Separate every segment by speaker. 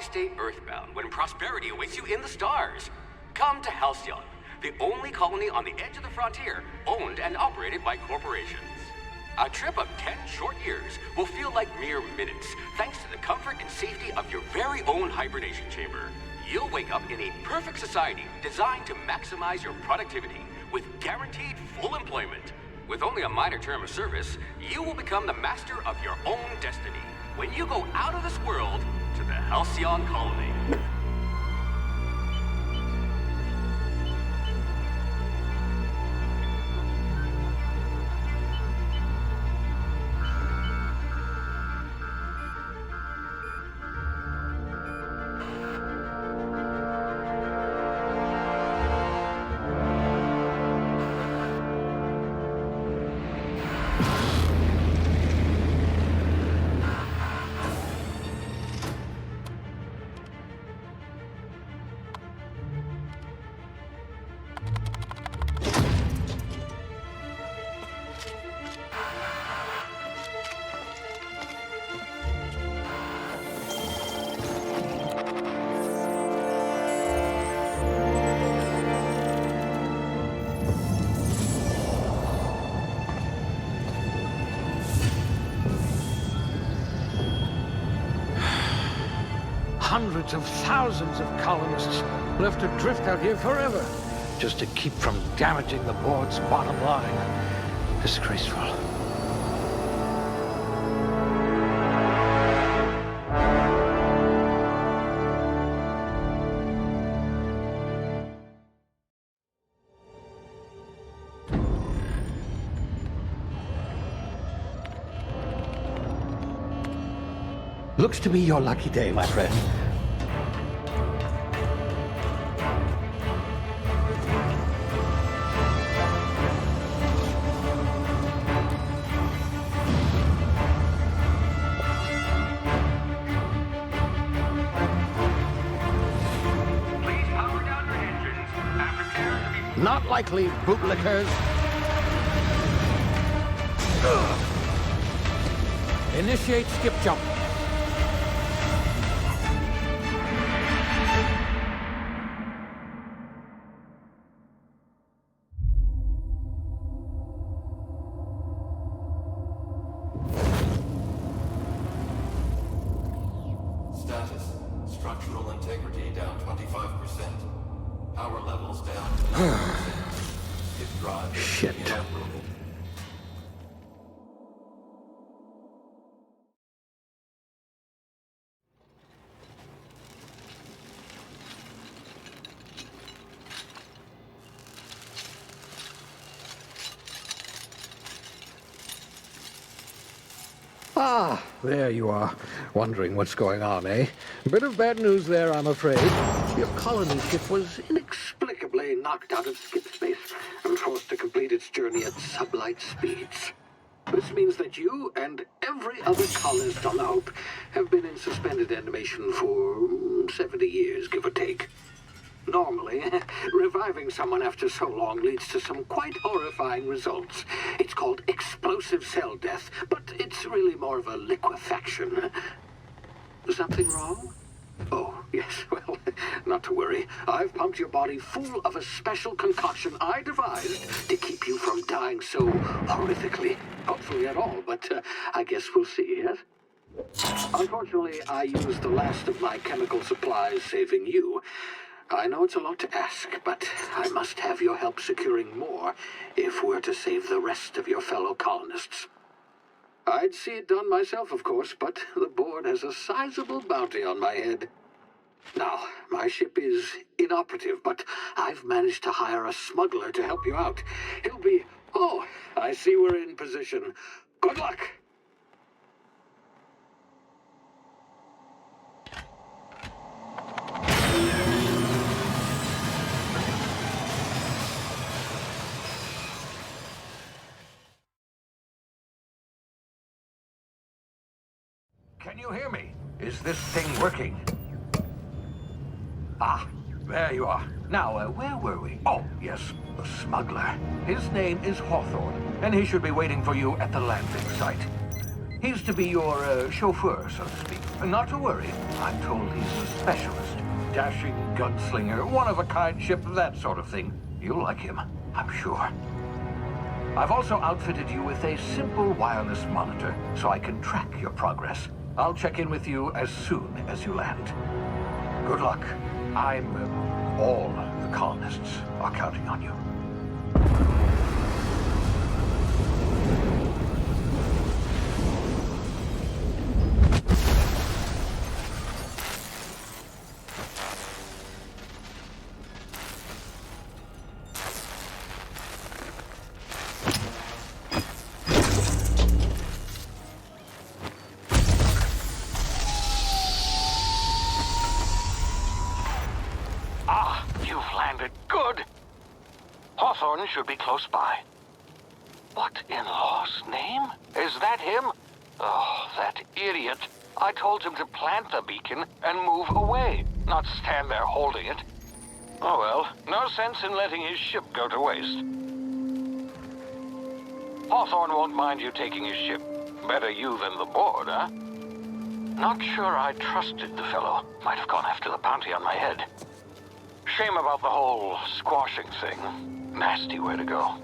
Speaker 1: stay earthbound when prosperity awaits you in the stars? Come to Halcyon, the only colony on the edge of the frontier, owned and operated by corporations. A trip of 10 short years will feel like mere minutes, thanks to the comfort and safety of your very own hibernation chamber. You'll wake up in a perfect society designed to maximize your productivity, with guaranteed full employment. With only a minor term of service, you will become the master of your own destiny when you go out of this world to the Halcyon colony.
Speaker 2: Hundreds of thousands of colonists left to drift out here forever, just to keep from damaging the board's bottom line. Disgraceful. Looks to be your lucky day, my friend.
Speaker 1: Please power down your engines and prepare to be...
Speaker 2: Not likely, bootlickers. Initiate skip jump.
Speaker 3: Status. Structural integrity down 25%. Power levels down to 90%. Hit drive.
Speaker 2: Shit.
Speaker 3: Inoperable.
Speaker 2: Ah, there you are. Wondering what's going on, eh? Bit of bad news there, I'm afraid. Your colony ship was inexplicably knocked out of skip space and forced to complete its journey at sublight speeds. This means that you and every other colonist on the Hope have been in suspended animation for 70 years, give or take. Normally, reviving someone after so long leads to some quite horrifying results. It's called explosive cell death, but it's really more of a liquefaction. Something wrong? Oh, yes, well, not to worry. I've pumped your body full of a special concoction I devised to keep you from dying so horrifically. Hopefully at all, but I guess we'll see, yes? Unfortunately, I used the last of my chemical supplies saving you. I know it's a lot to ask, but I must have your help securing more if we're to save the rest of your fellow colonists. I'd see it done myself, of course, but the board has a sizable bounty on my head. Now, my ship is inoperative, but I've managed to hire a smuggler to help you out. He'll be... Oh, I see we're in position. Good luck! Can you hear me? Is this thing working? Ah, there you are. Now, where were we? Oh, yes, the smuggler. His name is Hawthorne, and he should be waiting for you at the landing site. He's to be your chauffeur, so to speak. Not to worry. I'm told he's a specialist. Dashing gunslinger, one-of-a-kind ship, that sort of thing. You'll like him, I'm sure. I've also outfitted you with a simple wireless monitor, so I can track your progress. I'll check in with you as soon as you land. Good luck. All the colonists are counting on you.
Speaker 4: Should be close by. What in law's name? Is that him? Oh, that idiot. I told him to plant the beacon and move away, not stand there holding it. Oh well, no sense in letting his ship go to waste. Hawthorne won't mind you taking his ship. Better you than the board, huh? Not sure I trusted the fellow. Might have gone after the bounty on my head. Shame about the whole squashing thing. Nasty way to go.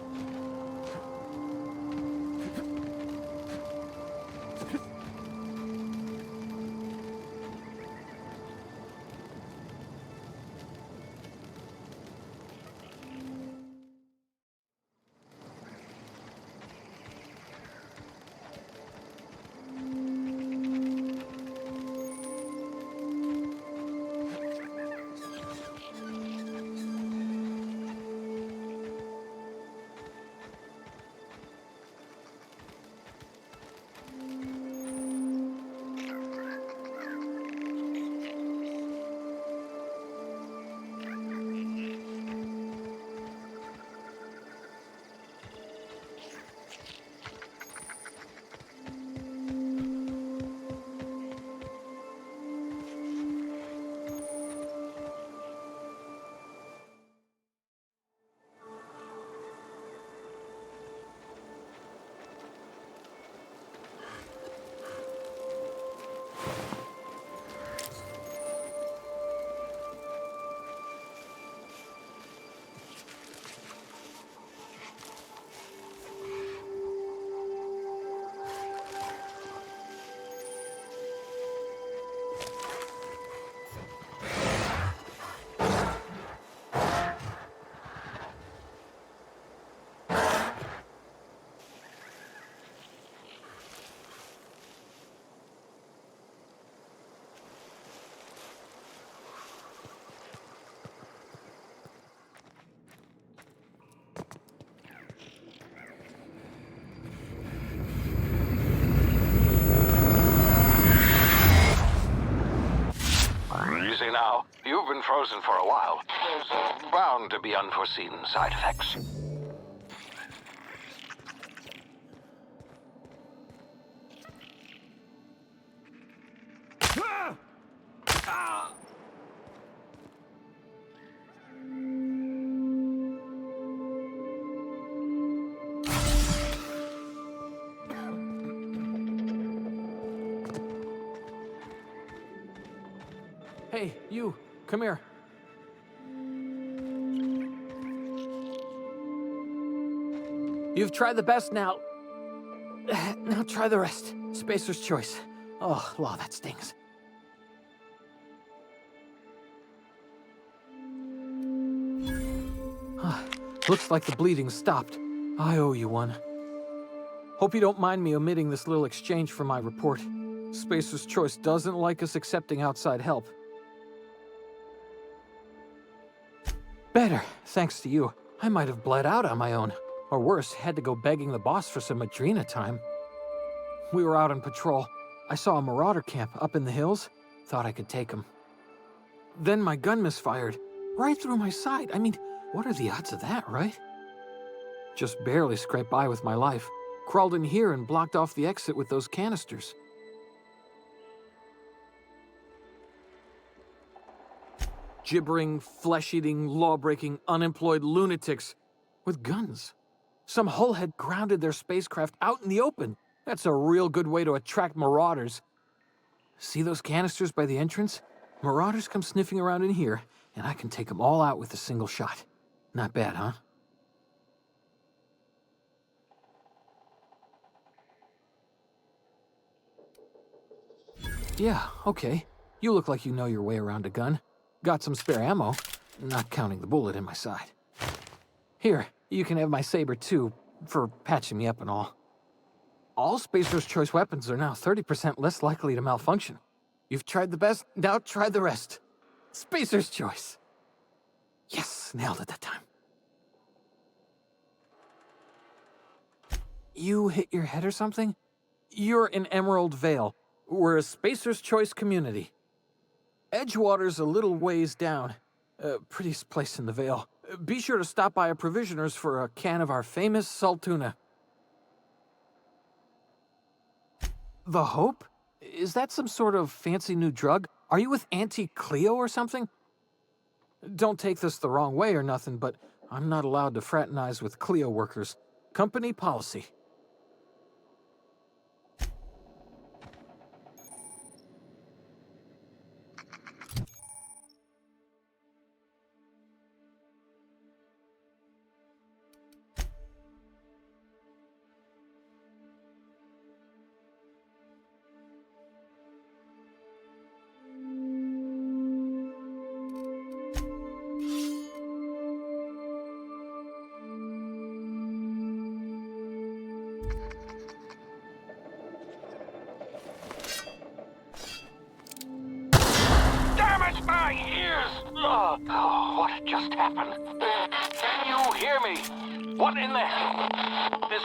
Speaker 4: Easy now. You've been frozen for a while. There's bound to be unforeseen side effects.
Speaker 5: Hey, you, come here. You've tried the best now. Now try the rest. Spacer's choice. Oh, wow, that stings. Looks like the bleeding's stopped. I owe you one. Hope you don't mind me omitting this little exchange from my report. Spacer's choice doesn't like us accepting outside help. Better, thanks to you. I might have bled out on my own. Or worse, had to go begging the boss for some Adrena time. We were out on patrol. I saw a marauder camp up in the hills. Thought I could take him. Then my gun misfired. Right through my side. I mean, what are the odds of that, right? Just barely scraped by with my life. Crawled in here and blocked off the exit with those canisters. Gibbering, flesh-eating, law-breaking, unemployed lunatics with guns. Some hull had grounded their spacecraft out in the open. That's a real good way to attract marauders. See those canisters by the entrance? Marauders come sniffing around in here, and I can take them all out with a single shot. Not bad, huh? Yeah, okay. You look like you know your way around a gun. Got some spare ammo, not counting the bullet in my side. Here, you can have my saber too, for patching me up and all. All Spacer's Choice weapons are now 30% less likely to malfunction. You've tried the best, now try the rest. Spacer's Choice. Yes, nailed it that time. You hit your head or something? You're in Emerald Vale. We're a Spacer's Choice community. Edgewater's a little ways down. Prettiest place in the Vale. Be sure to stop by a provisioner's for a can of our famous salt tuna. The Hope? Is that some sort of fancy new drug? Are you with Auntie Cleo or something? Don't take this the wrong way or nothing, but I'm not allowed to fraternize with Cleo workers. Company policy.
Speaker 4: Damn it, my ears! Oh, what just happened? Can you hear me? What in the hell? This...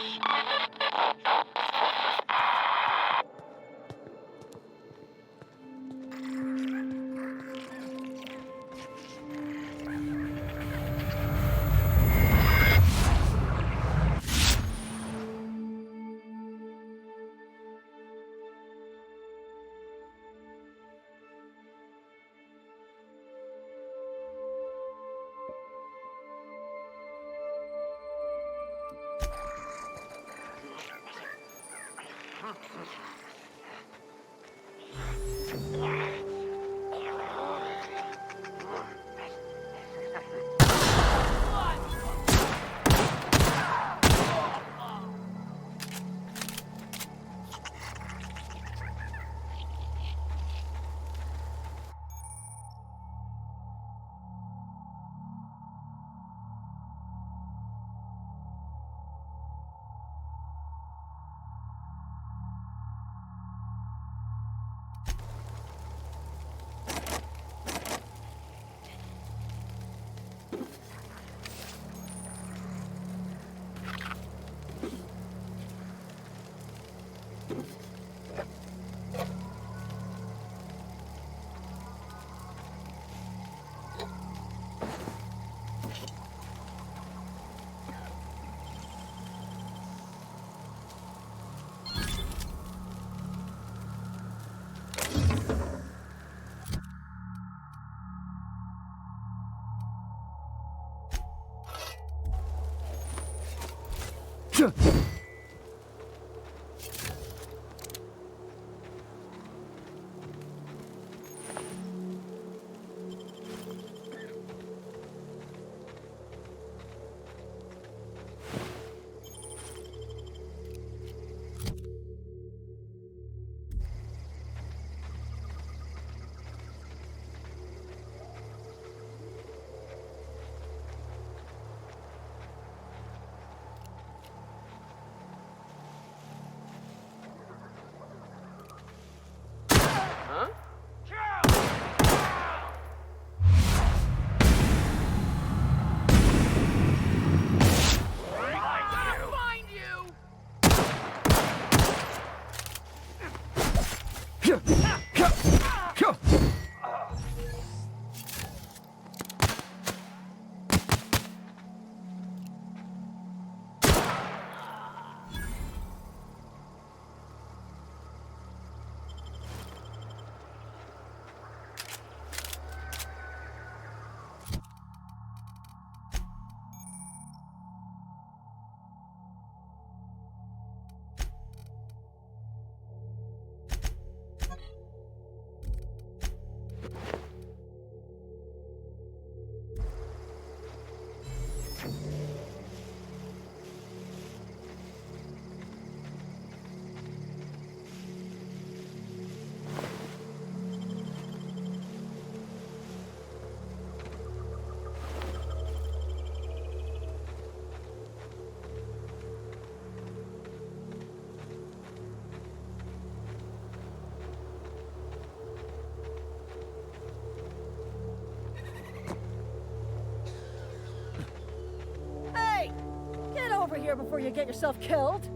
Speaker 6: here before you get yourself killed.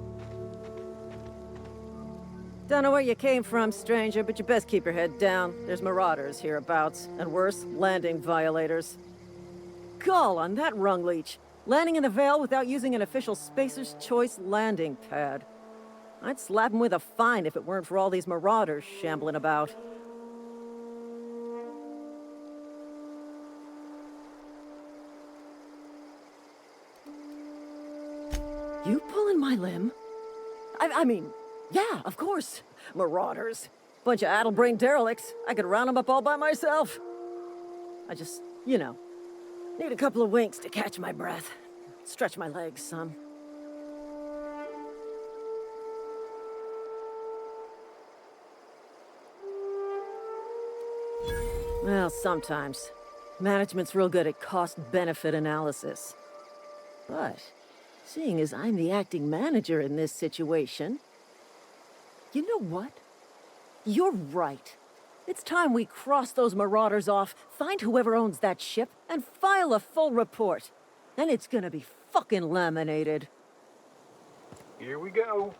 Speaker 6: Don't know where you came from, stranger, but you best keep your head down. There's marauders hereabouts, and worse, landing violators. Gall on that rung leech. Landing in the Vale without using an official Spacer's Choice landing pad. I'd slap him with a fine if it weren't for all these marauders shambling about. You pulling my limb? I mean, yeah, of course. Marauders. Bunch of addle-brained derelicts. I could round them up all by myself. I just, need a couple of winks to catch my breath. Stretch my legs some. Well, sometimes. Management's real good at cost-benefit analysis. But, seeing as I'm the acting manager in this situation, you know what? You're right. It's time we cross those marauders off, find whoever owns that ship, and file a full report. Then it's gonna be fucking laminated.
Speaker 2: Here we go.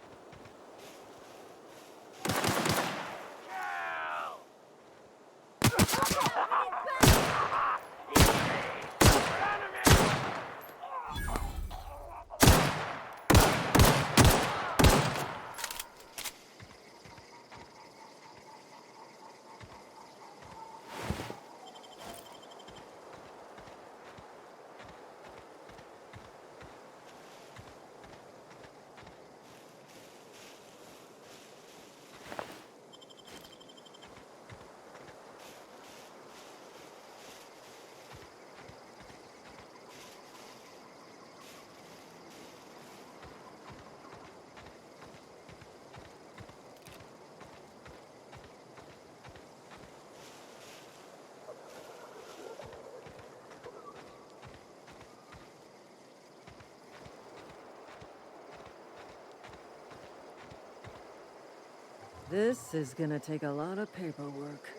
Speaker 6: This is gonna take a lot of paperwork.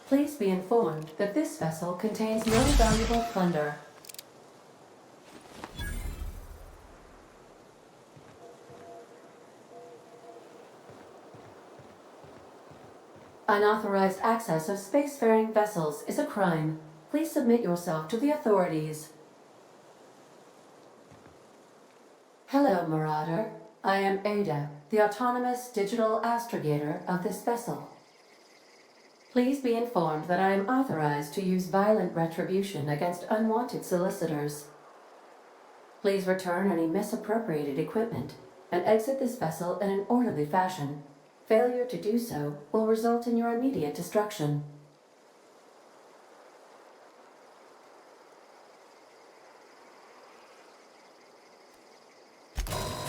Speaker 7: Please be informed that this vessel contains no valuable plunder. Unauthorized access of spacefaring vessels is a crime. Please submit yourself to the authorities. Hello, Marauder. I am Ada, the autonomous digital astrogator of this vessel. Please be informed that I am authorized to use violent retribution against unwanted solicitors. Please return any misappropriated equipment and exit this vessel in an orderly fashion. Failure to do so will result in your immediate destruction.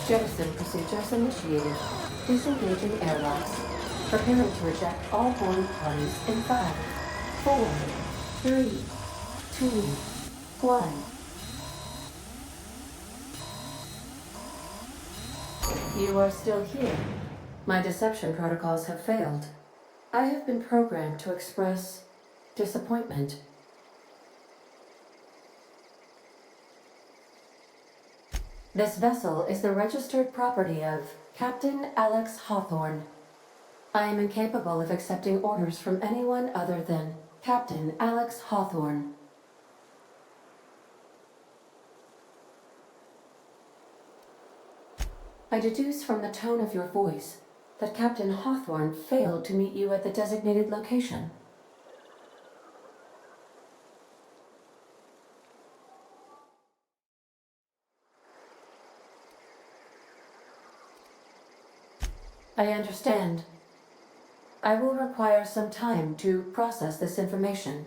Speaker 7: Jettison procedures initiated. Disengaging airlocks. Preparing to reject all boarding parties in 5, 4, 3, 2, 1. You are still here. My deception protocols have failed. I have been programmed to express disappointment. This vessel is the registered property of Captain Alex Hawthorne. I am incapable of accepting orders from anyone other than Captain Alex Hawthorne. I deduce from the tone of your voice that Captain Hawthorne failed to meet you at the designated location. I understand. I will require some time to process this information.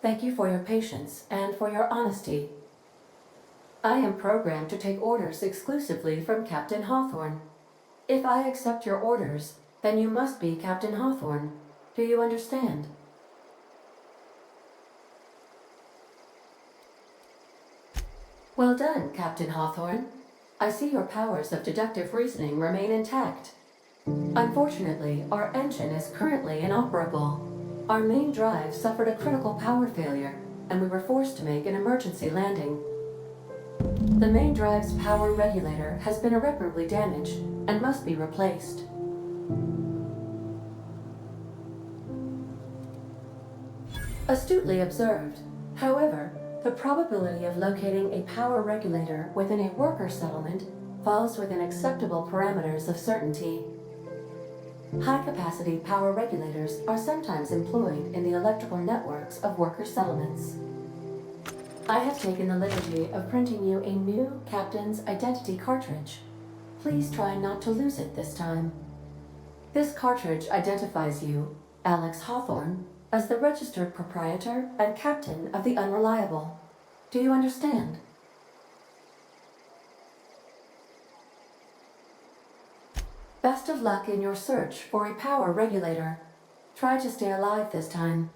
Speaker 7: Thank you for your patience and for your honesty. I am programmed to take orders exclusively from Captain Hawthorne. If I accept your orders, then you must be Captain Hawthorne. Do you understand? Well done, Captain Hawthorne. I see your powers of deductive reasoning remain intact. Unfortunately, our engine is currently inoperable. Our main drive suffered a critical power failure, and we were forced to make an emergency landing. The main drive's power regulator has been irreparably damaged and must be replaced. Astutely observed. However, the probability of locating a power regulator within a worker settlement falls within acceptable parameters of certainty. High-capacity power regulators are sometimes employed in the electrical networks of worker settlements. I have taken the liberty of printing you a new Captain's Identity cartridge. Please try not to lose it this time. This cartridge identifies you, Alex Hawthorne, as the registered proprietor and captain of the Unreliable. Do you understand? Best of luck in your search for a power regulator. Try to stay alive this time.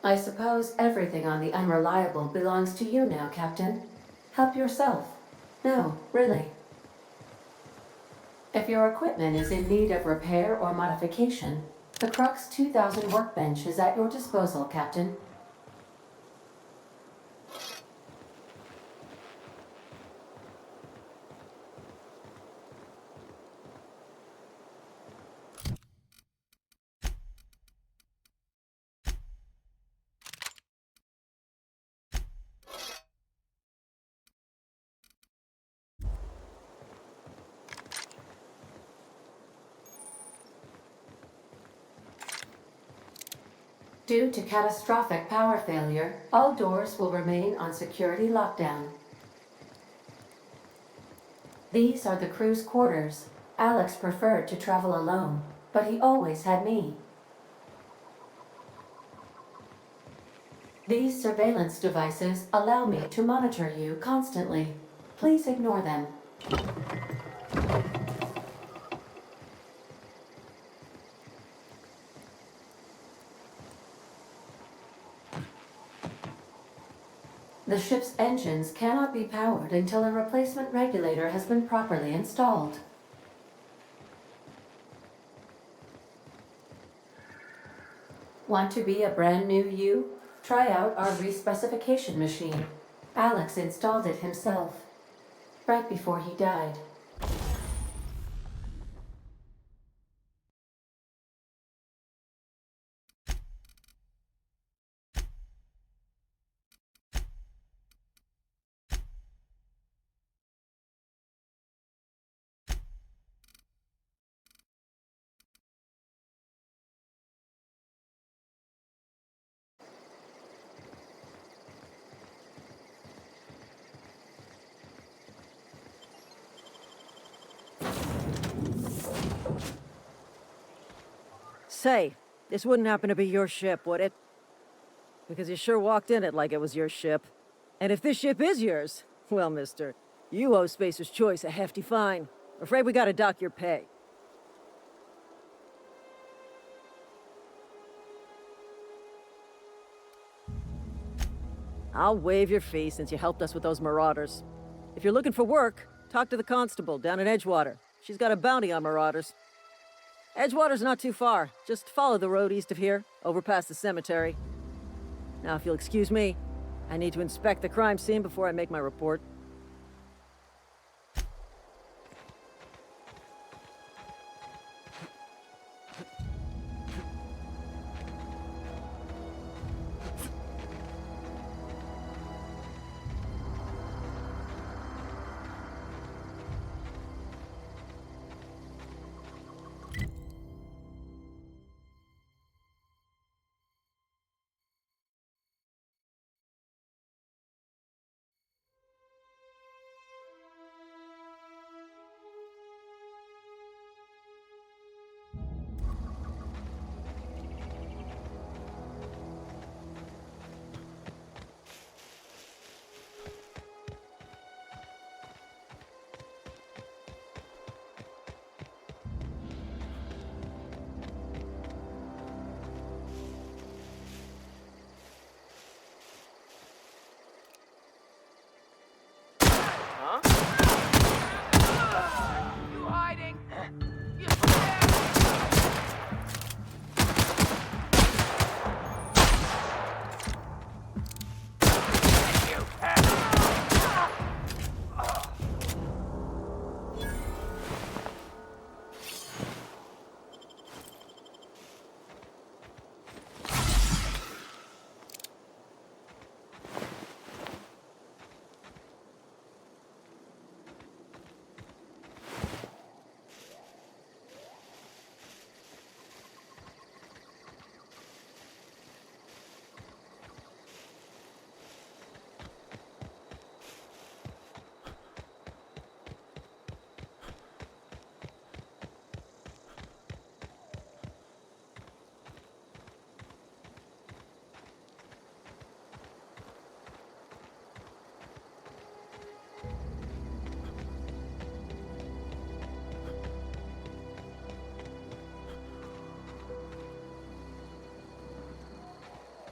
Speaker 7: I suppose everything on the Unreliable belongs to you now, Captain. Help yourself. No, really. If your equipment is in need of repair or modification, the Crux 2000 workbench is at your disposal, Captain. Due to catastrophic power failure, all doors will remain on security lockdown. These are the crew's quarters. Alex preferred to travel alone, but he always had me. These surveillance devices allow me to monitor you constantly. Please ignore them. The ship's engines cannot be powered until a replacement regulator has been properly installed. Want to be a brand new you? Try out our respecification machine. Alex installed it himself, right before he died.
Speaker 6: Say, this wouldn't happen to be your ship, would it? Because you sure walked in it like it was your ship. And if this ship is yours, well, mister, you owe Spacer's Choice a hefty fine. Afraid we gotta dock your pay. I'll waive your fee since you helped us with those marauders. If you're looking for work, talk to the constable down in Edgewater. She's got a bounty on marauders. Edgewater's not too far. Just follow the road east of here, over past the cemetery. Now, if you'll excuse me, I need to inspect the crime scene before I make my report.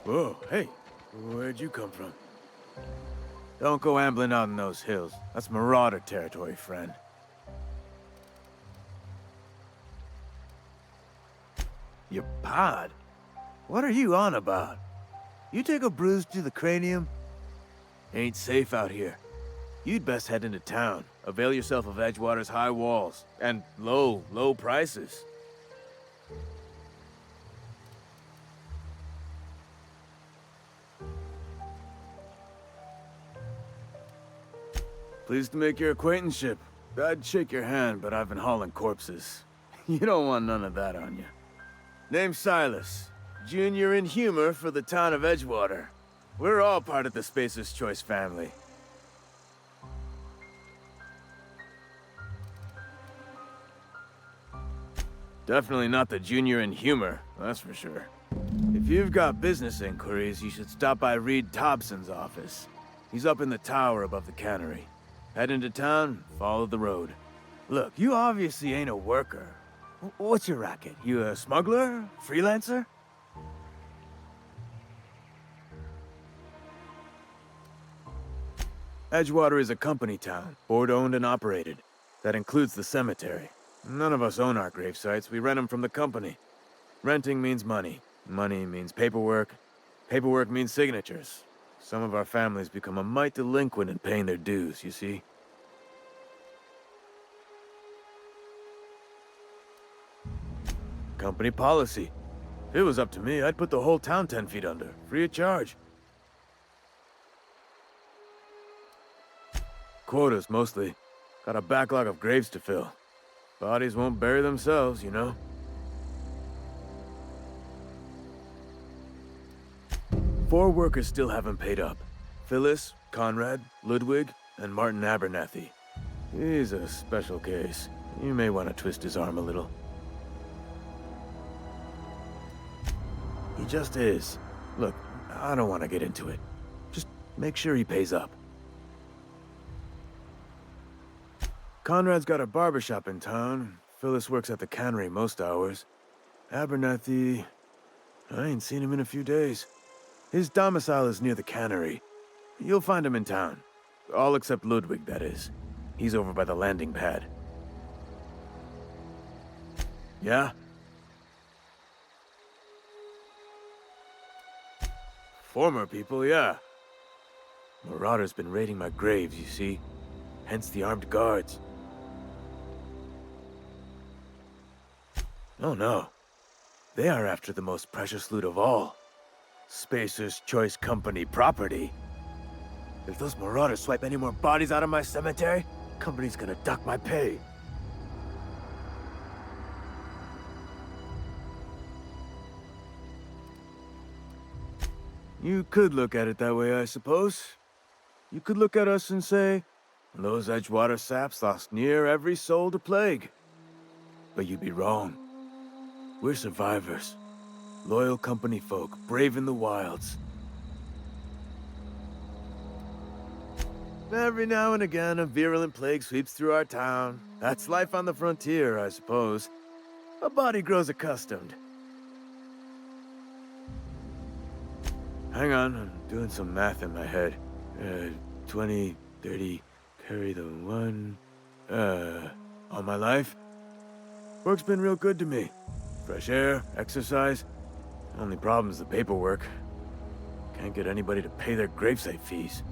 Speaker 8: Whoa, hey, where'd you come from? Don't go ambling out in those hills. That's marauder territory, friend. Your pod? What are you on about? You take a bruise to the cranium? Ain't safe out here. You'd best head into town. Avail yourself of Edgewater's high walls. And low prices. Pleased to make your acquaintanceship. I'd shake your hand, but I've been hauling corpses. You don't want none of that on you. Name's Silas. Junior in humor for the town of Edgewater. We're all part of the Spacer's Choice family. Definitely not the junior in humor, that's for sure. If you've got business inquiries, you should stop by Reed Thompson's office. He's up in the tower above the cannery. Head into town, follow the road. Look, you obviously ain't a worker. What's your racket? You a smuggler? Freelancer? Edgewater is a company town, board-owned and operated. That includes the cemetery. None of us own our grave sites, we rent them from the company. Renting means money. Money means paperwork. Paperwork means signatures. Some of our families become a mite delinquent in paying their dues, you see? Company policy. If it was up to me, I'd put the whole town 10 feet under, free of charge. Quotas, mostly. Got a backlog of graves to fill. Bodies won't bury themselves, you know? 4 workers still haven't paid up. Phyllis, Conrad, Ludwig, and Martin Abernathy. He's a special case. You may want to twist his arm a little. He just is. Look, I don't want to get into it. Just make sure he pays up. Conrad's got a barbershop in town. Phyllis works at the cannery most hours. Abernathy... I ain't seen him in a few days. His domicile is near the cannery. You'll find him in town. All except Ludwig, that is. He's over by the landing pad. Yeah? Former people, yeah. Marauders been raiding my graves, you see. Hence the armed guards. Oh no. They are after the most precious loot of all. Spacer's Choice Company property. If those marauders swipe any more bodies out of my cemetery, company's gonna dock my pay. You could look at it that way, I suppose. You could look at us and say, those Edgewater saps lost near every soul to plague. But you'd be wrong. We're survivors. Loyal company folk, brave in the wilds. Every now and again, a virulent plague sweeps through our town. That's life on the frontier, I suppose. A body grows accustomed. Hang on, I'm doing some math in my head. 20, 30, carry the 1... all my life? Work's been real good to me. Fresh air, exercise. Only problem's the paperwork. Can't get anybody to pay their gravesite fees.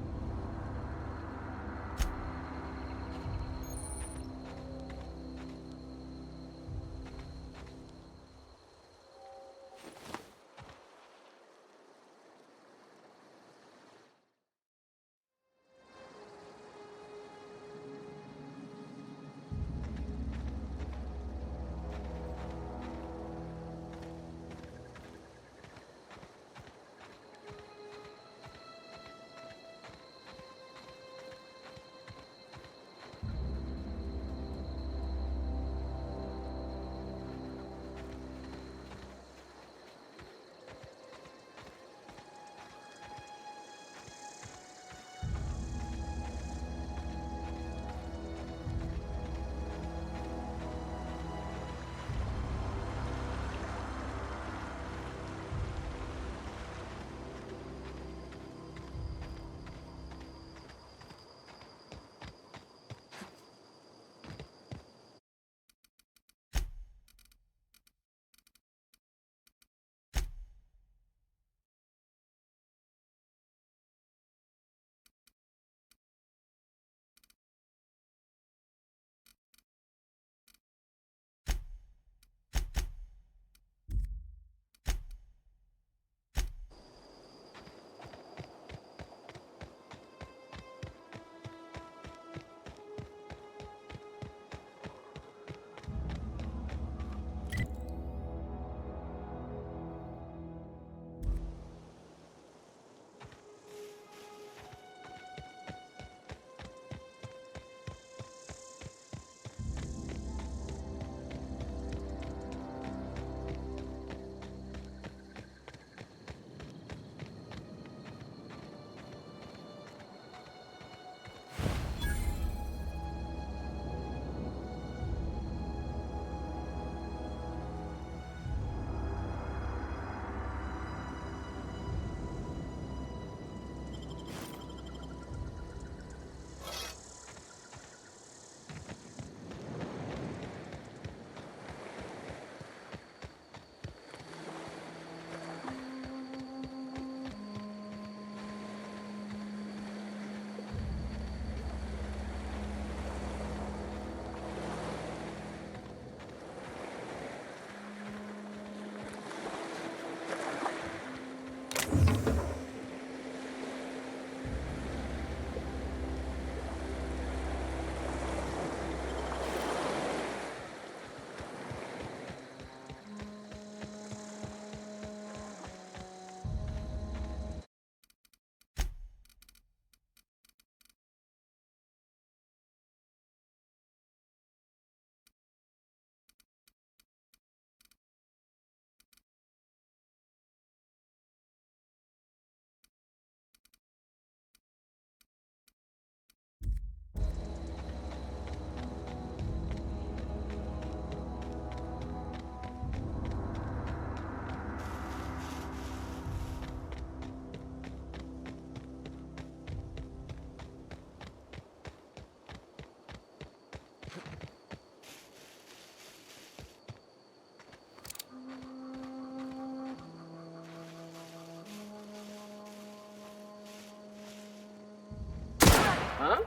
Speaker 2: Huh?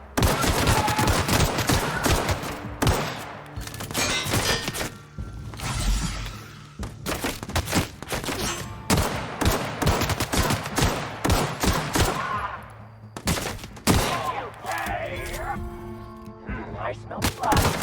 Speaker 9: I smell blood.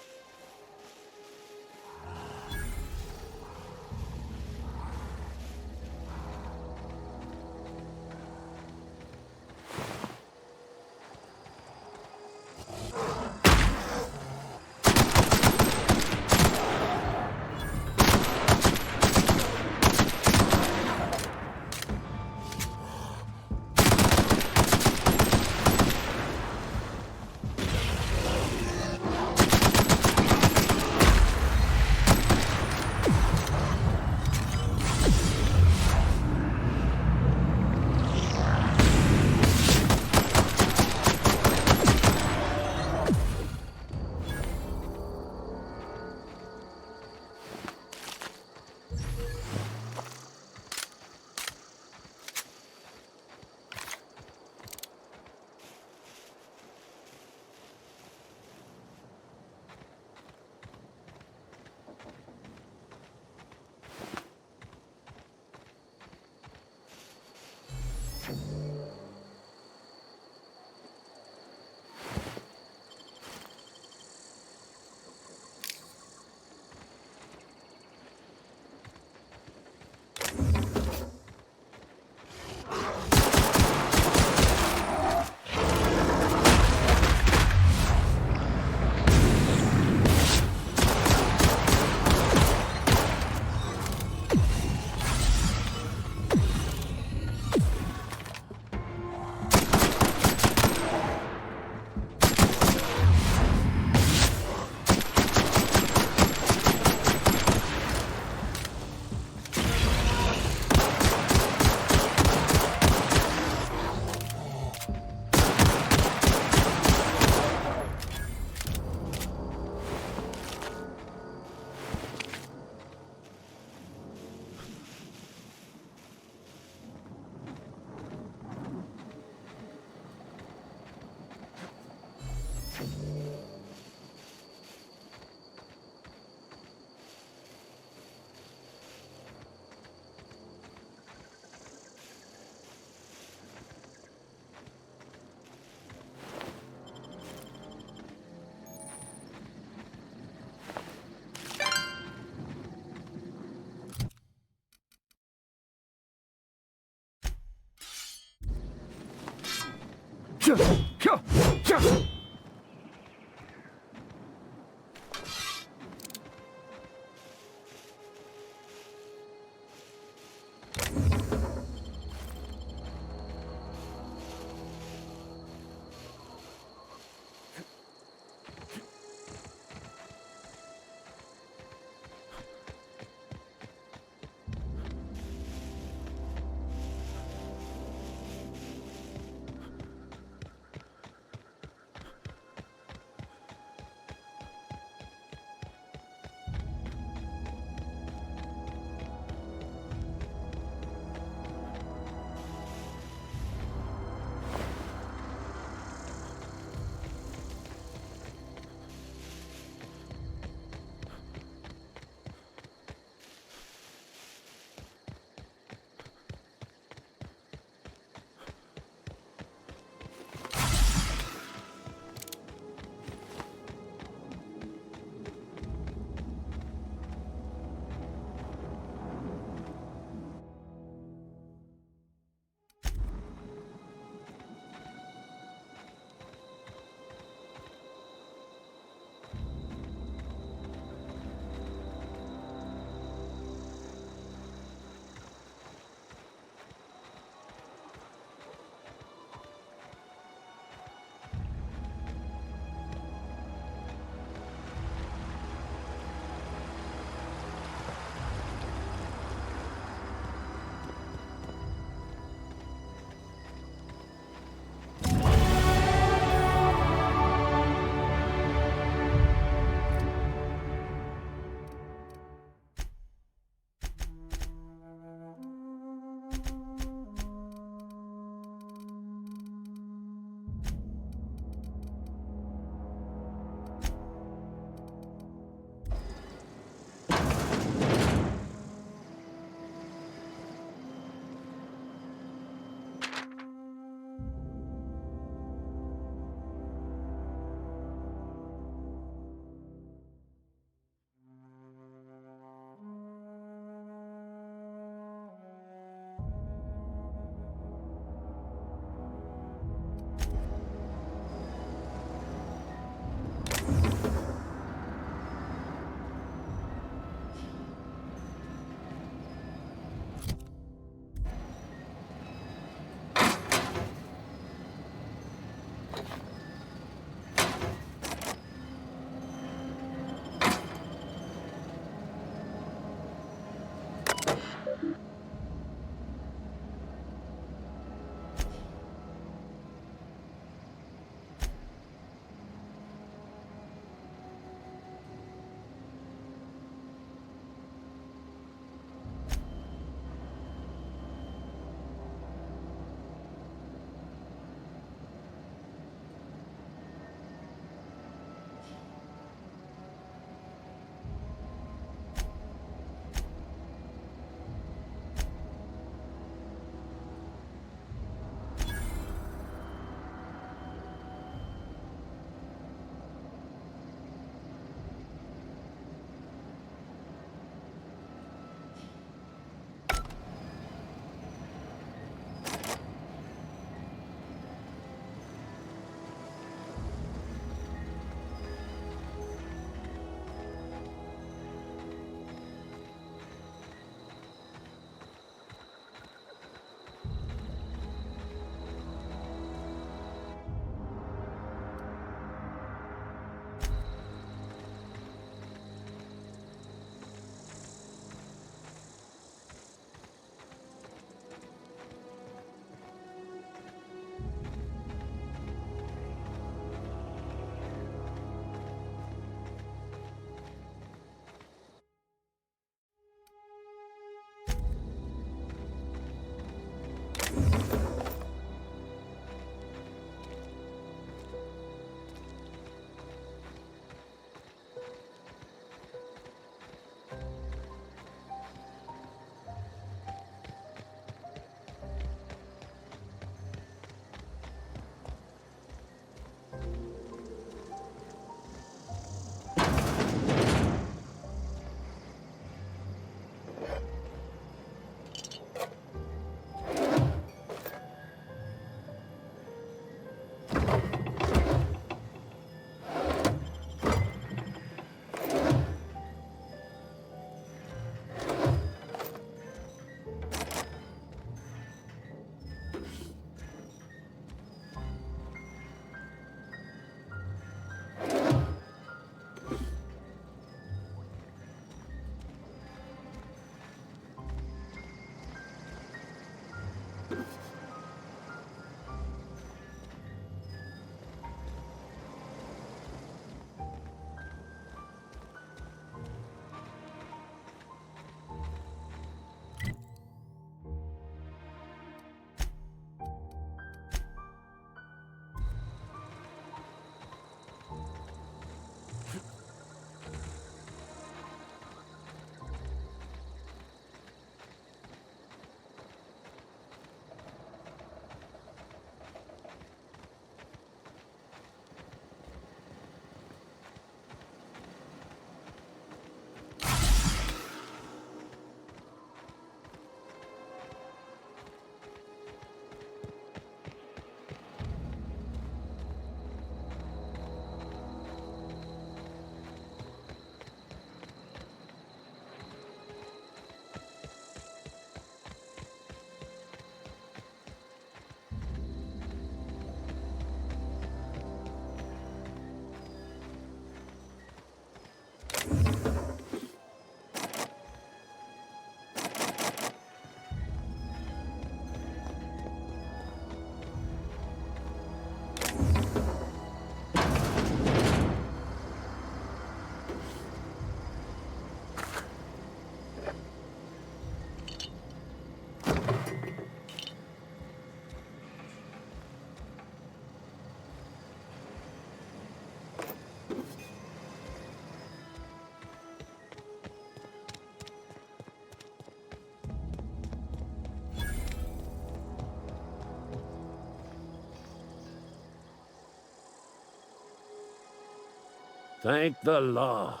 Speaker 10: Thank the law.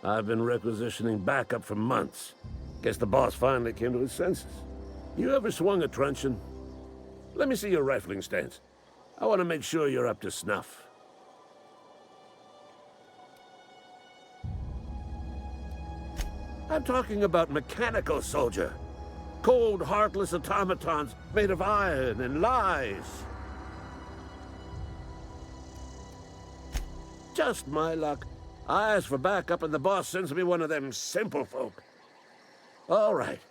Speaker 10: I've been requisitioning backup for months. Guess the boss finally came to his senses. You ever swung a truncheon? Let me see your rifling stance. I want to make sure you're up to snuff. I'm talking about mechanical soldier. Cold, heartless automatons made of iron and lies. Just my luck. I ask for backup and the boss sends me one of them simple folk. All right.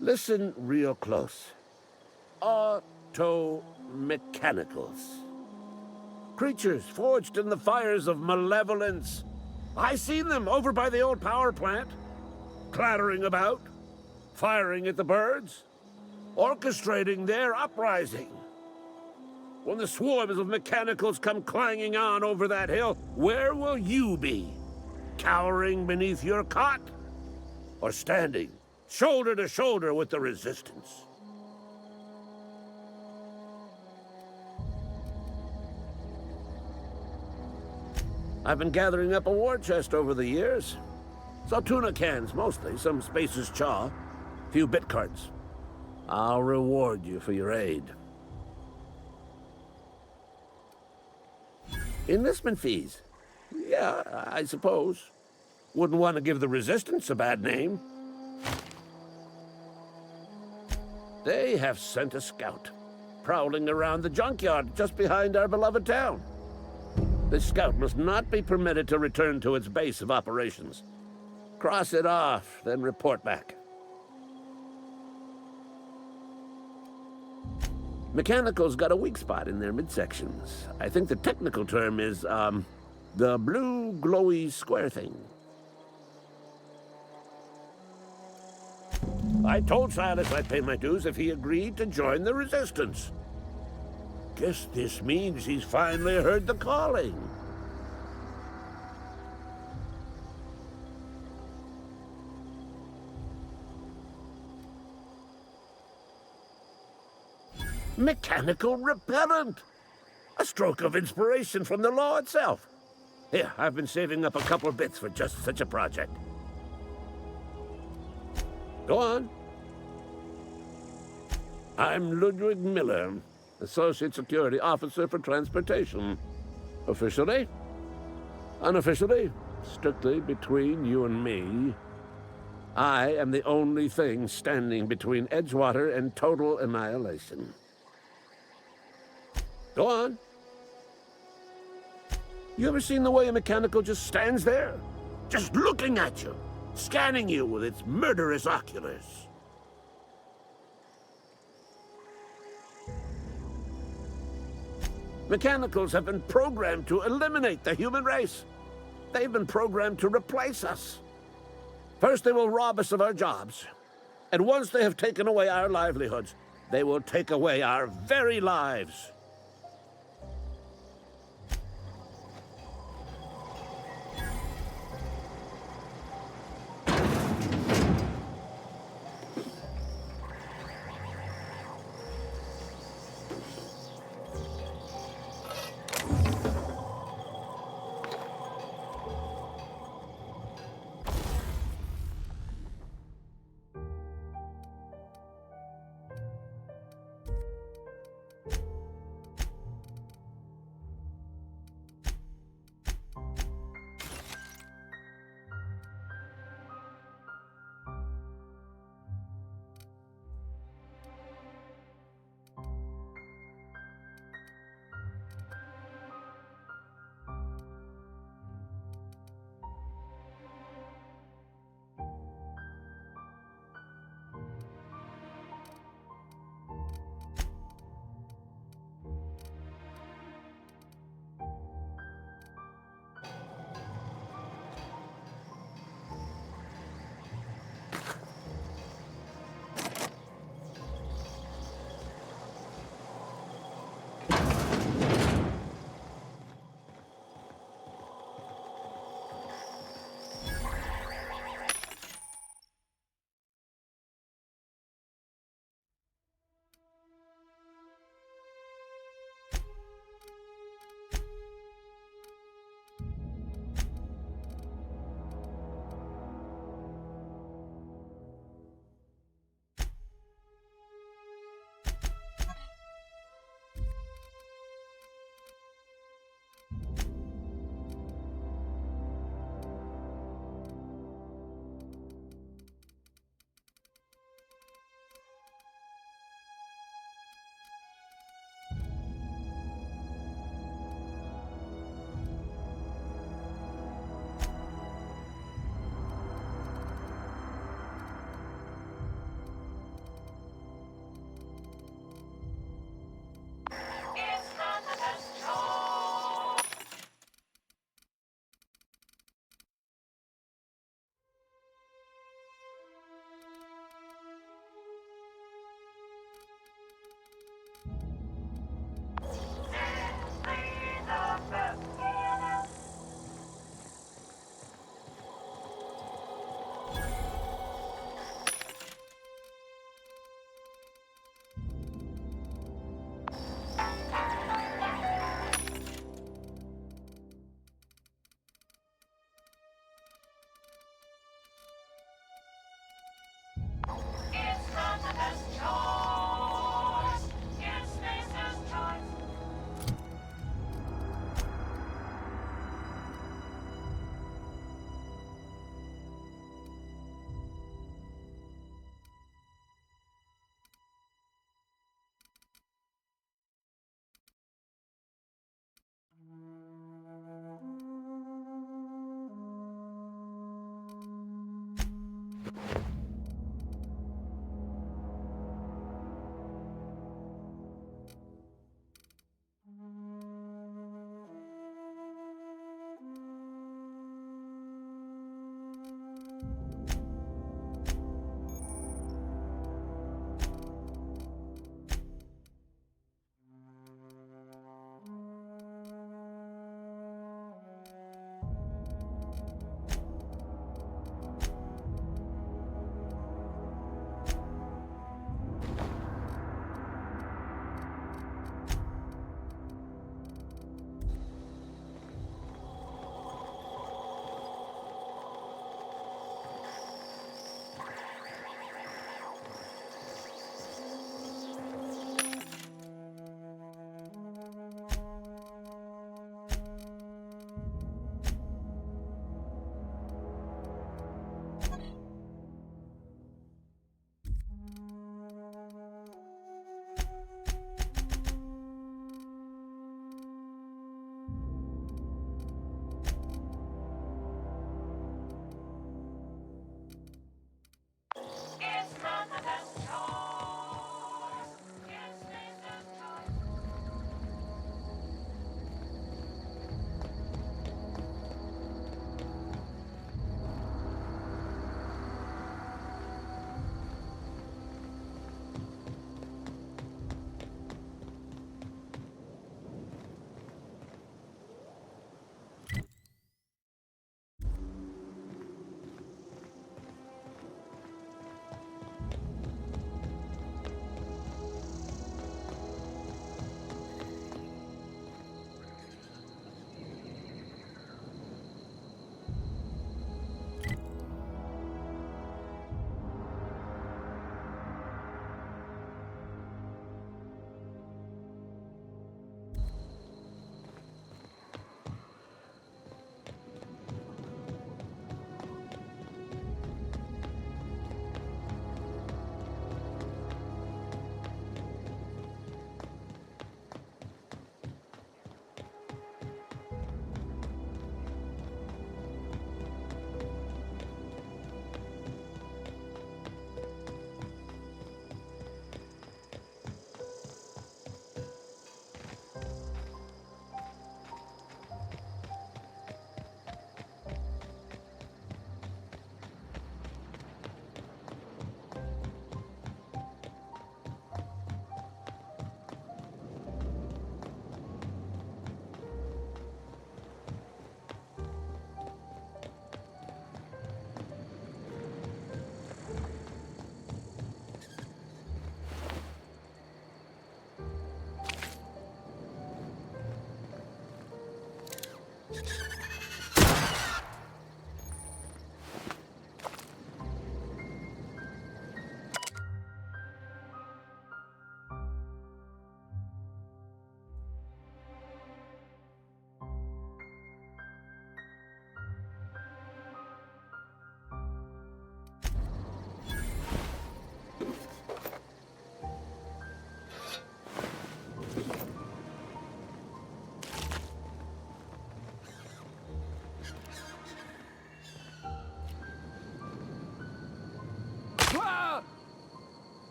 Speaker 10: Listen real close. Auto-mechanicals. Creatures forged in the fires of malevolence. I seen them over by the old power plant. Clattering about. Firing at the birds. Orchestrating their uprising. When the swarms of mechanicals come clanging on over that hill, where will you be? Cowering beneath your cot? Or standing, shoulder to shoulder with the resistance? I've been gathering up a war chest over the years. Saw tuna cans, mostly, some Spacer's chaw, few bit carts. I'll reward you for your aid. Enlistment fees. Yeah, I suppose. Wouldn't want to give the Resistance a bad name. They have sent a scout, prowling around the junkyard just behind our beloved town. This scout must not be permitted to return to its base of operations. Cross it off, then report back. Mechanicals got a weak spot in their midsections. I think the technical term is, the blue glowy square thing. I told Silas I'd pay my dues if he agreed to join the Resistance. Guess this means he's finally heard the calling. Mechanical repellent! A stroke of inspiration from the law itself. Here, I've been saving up a couple bits for just such a project. Go on. I'm Ludwig Miller, Associate Security Officer for Transportation. Officially? Unofficially? Strictly between you and me. I am the only thing standing between Edgewater and total annihilation. Go on. You ever seen the way a mechanical just stands there? Just looking at you, scanning you with its murderous oculars. Mechanicals have been programmed to eliminate the human race. They've been programmed to replace us. First, they will rob us of our jobs. And once they have taken away our livelihoods, they will take away our very lives.